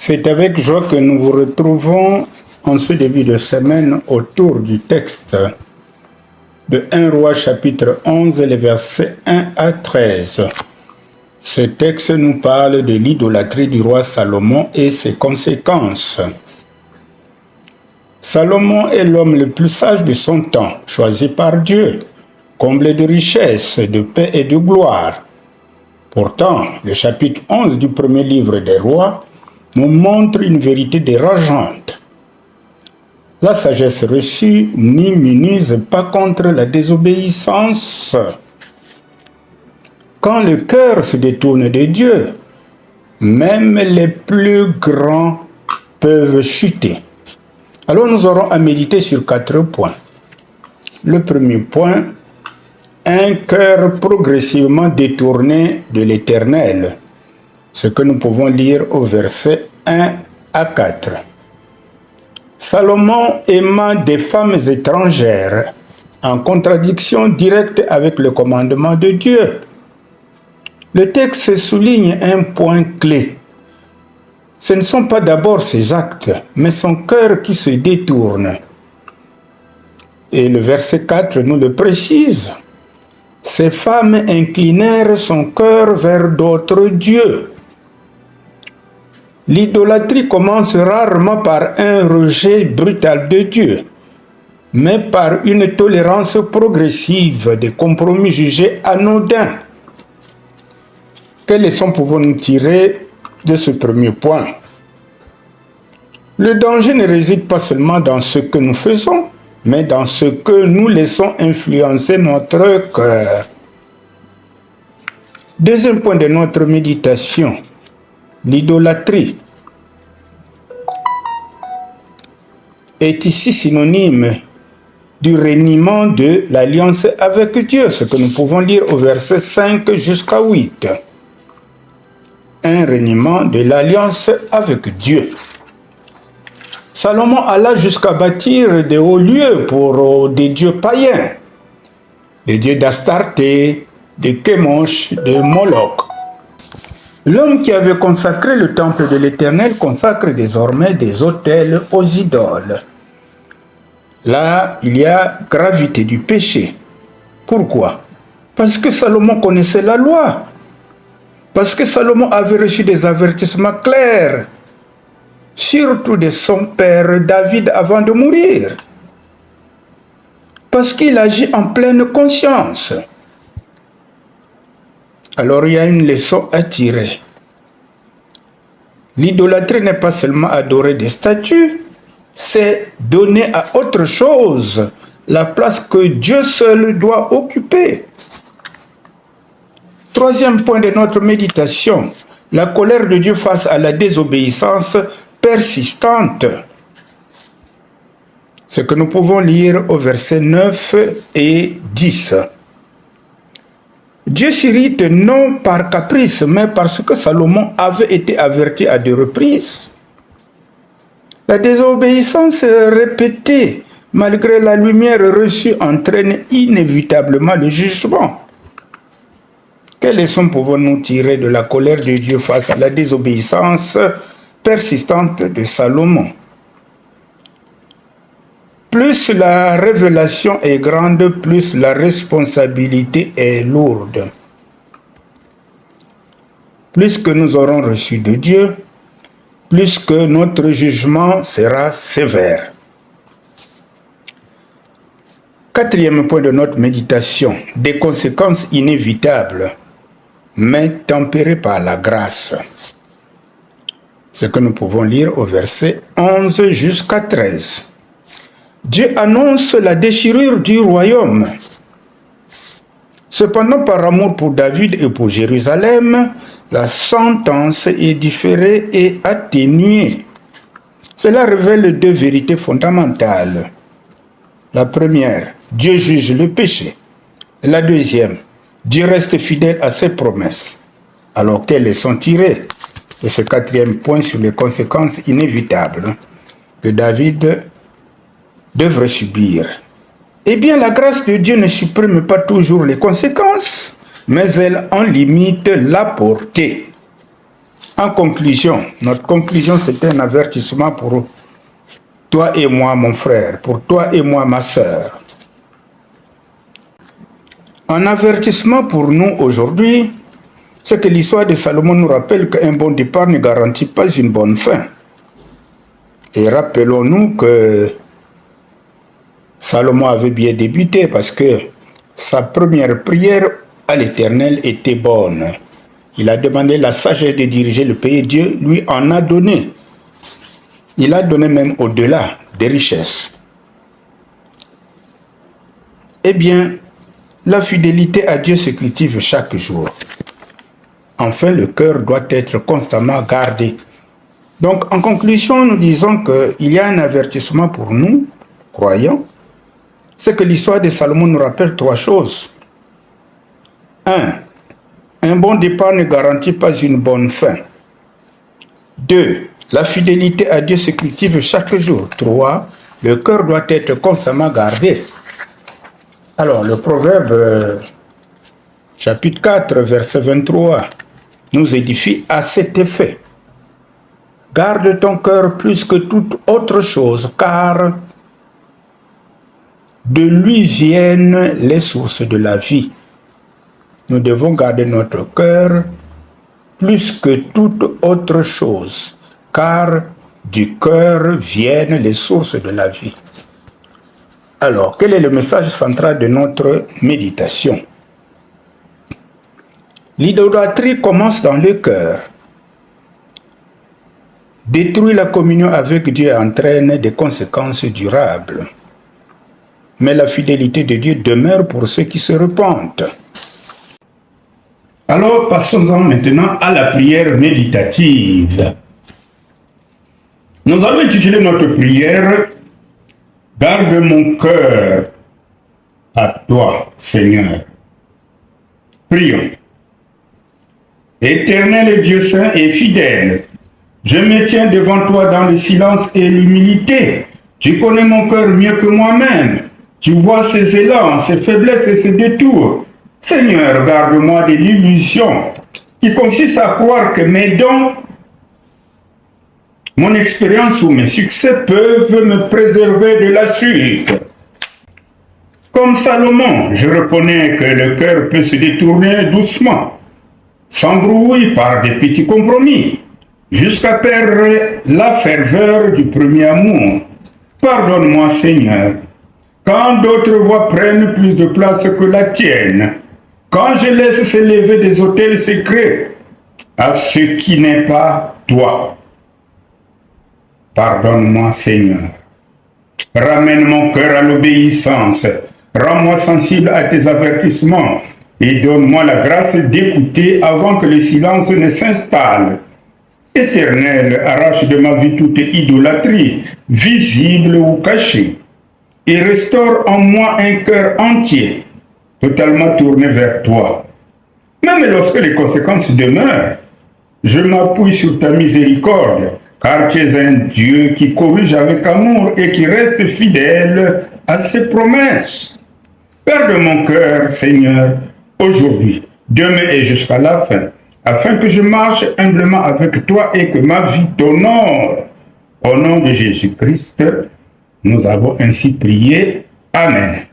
C'est avec joie que nous vous retrouvons en ce début de semaine autour du texte de 1 Roi chapitre 11, les versets 1 à 13. Ce texte nous parle de l'idolâtrie du roi Salomon et ses conséquences. Salomon est l'homme le plus sage de son temps, choisi par Dieu, comblé de richesses, de paix et de gloire. Pourtant, le chapitre 11 du premier livre des rois nous montre une vérité dérangeante. La sagesse reçue n'immunise pas contre la désobéissance. Quand le cœur se détourne de Dieu, même les plus grands peuvent chuter. Alors nous aurons à méditer sur 4 points. Le premier point, un cœur progressivement détourné de l'Éternel. Ce que nous pouvons lire au verset 1 à 4. Salomon aimant des femmes étrangères, en contradiction directe avec le commandement de Dieu. Le texte souligne un point clé. Ce ne sont pas d'abord ses actes, mais son cœur qui se détourne. Et le verset 4 nous le précise. Ces femmes inclinèrent son cœur vers d'autres dieux. L'idolâtrie commence rarement par un rejet brutal de Dieu, mais par une tolérance progressive des compromis jugés anodins. Quelles leçons pouvons-nous tirer de ce premier point? Le danger ne réside pas seulement dans ce que nous faisons, mais dans ce que nous laissons influencer notre cœur. Deuxième point de notre méditation, l'idolâtrie est ici synonyme du reniement de l'alliance avec Dieu, ce que nous pouvons lire au verset 5 jusqu'à 8. Un reniement de l'alliance avec Dieu. Salomon alla jusqu'à bâtir des hauts lieux pour des dieux païens, des dieux d'Astarté, de Kémosh, de Moloch. L'homme qui avait consacré le temple de l'Éternel consacre désormais des autels aux idoles. Là, il y a gravité du péché. Pourquoi? Parce que Salomon connaissait la loi. Parce que Salomon avait reçu des avertissements clairs, surtout de son père David avant de mourir. Parce qu'il agit en pleine conscience. Alors il y a une leçon à tirer. L'idolâtrie n'est pas seulement adorer des statues, c'est donner à autre chose la place que Dieu seul doit occuper. Troisième point de notre méditation, la colère de Dieu face à la désobéissance persistante. Ce que nous pouvons lire au verset 9 et 10. Dieu s'irrite non par caprice, mais parce que Salomon avait été averti à 2 reprises. La désobéissance répétée, malgré la lumière reçue, entraîne inévitablement le jugement. Quelles leçons pouvons-nous tirer de la colère de Dieu face à la désobéissance persistante de Salomon? Plus la révélation est grande, plus la responsabilité est lourde. Plus que nous aurons reçu de Dieu, plus que notre jugement sera sévère. Quatrième point de notre méditation, des conséquences inévitables, mais tempérées par la grâce. Ce que nous pouvons lire au verset 11 jusqu'à 13. Dieu annonce la déchirure du royaume. Cependant, par amour pour David et pour Jérusalem, la sentence est différée et atténuée. Cela révèle 2 vérités fondamentales. La première, Dieu juge le péché. La deuxième, Dieu reste fidèle à ses promesses. Alors, quelles leçons tirées de ce 4e point sur les conséquences inévitables que David devrait subir? Eh bien, la grâce de Dieu ne supprime pas toujours les conséquences, mais elle en limite la portée. En conclusion, notre conclusion, c'est un avertissement pour toi et moi, mon frère, pour toi et moi, ma sœur. Un avertissement pour nous aujourd'hui, c'est que l'histoire de Salomon nous rappelle qu'un bon départ ne garantit pas une bonne fin. Et rappelons-nous que Salomon avait bien débuté parce que sa première prière à l'Éternel était bonne. Il a demandé la sagesse de diriger le pays. Dieu lui en a donné. Il a donné même au-delà des richesses. Eh bien, la fidélité à Dieu se cultive chaque jour. Enfin, le cœur doit être constamment gardé. Donc, en conclusion, nous disons qu'il y a un avertissement pour nous, croyants. C'est que l'histoire de Salomon nous rappelle trois choses. 1. Un bon départ ne garantit pas une bonne fin. 2. La fidélité à Dieu se cultive chaque jour. 3. Le cœur doit être constamment gardé. Alors, le Proverbe, chapitre 4, verset 23, nous édifie à cet effet. Garde ton cœur plus que toute autre chose, car de lui viennent les sources de la vie. Nous devons garder notre cœur plus que toute autre chose, car du cœur viennent les sources de la vie. Alors, quel est le message central de notre méditation? L'idolâtrie commence dans le cœur. Détruire la communion avec Dieu entraîne des conséquences durables. Mais la fidélité de Dieu demeure pour ceux qui se repentent. Alors, passons-en maintenant à la prière méditative. Nous allons intituler notre prière « Garde mon cœur à toi, Seigneur ». Prions. Éternel Dieu saint et fidèle, je me tiens devant toi dans le silence et l'humilité. Tu connais mon cœur mieux que moi-même. Tu vois ses élans, ses faiblesses et ses détours. Seigneur, garde-moi de l'illusion qui consiste à croire que mes dons, mon expérience ou mes succès peuvent me préserver de la chute. Comme Salomon, je reconnais que le cœur peut se détourner doucement, sans bruit, par des petits compromis, jusqu'à perdre la ferveur du premier amour. Pardonne-moi, Seigneur, quand d'autres voix prennent plus de place que la tienne, quand je laisse s'élever des autels secrets à ce qui n'est pas toi. Pardonne-moi, Seigneur. Ramène mon cœur à l'obéissance. Rends-moi sensible à tes avertissements et donne-moi la grâce d'écouter avant que le silence ne s'installe. Éternel, arrache de ma vie toute idolâtrie, visible ou cachée, et restaure en moi un cœur entier, totalement tourné vers toi. Même lorsque les conséquences demeurent, je m'appuie sur ta miséricorde, car tu es un Dieu qui corrige avec amour et qui reste fidèle à ses promesses. Père de mon cœur, Seigneur, aujourd'hui, demain et jusqu'à la fin, afin que je marche humblement avec toi et que ma vie t'honore. Au nom de Jésus-Christ, nous avons ainsi prié. Amen.